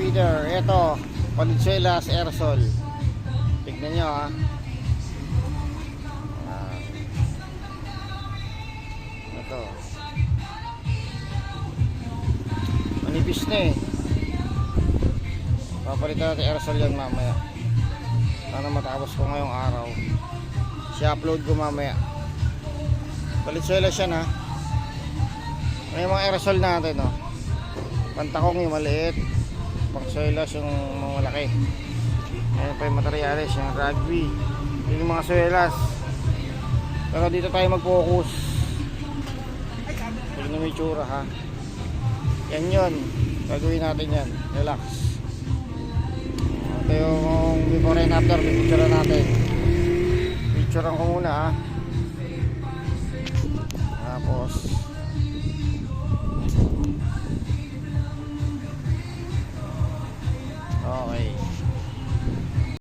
feeder. Ito, Valenzuela's aerosol. Tignan nyo ha. Ito. Manipis na eh. Papalitan natin aerosol yan mamaya. Sana matapos ko ngayong araw. Si-upload ko mamaya. Valenzuela siya na. May mga aerosol natin no. Pantakong yung maliit, pang-suelas yung mga malaki. Ayan pa yung materialis, yung rugby, yung mga suelas. Pero dito tayo mag-focus. Tignan mo yung tsura ha. Yan yun, gagawin natin yan. Relax. Ito yung before and after, picture natin. Picturean ko muna ha. Tapos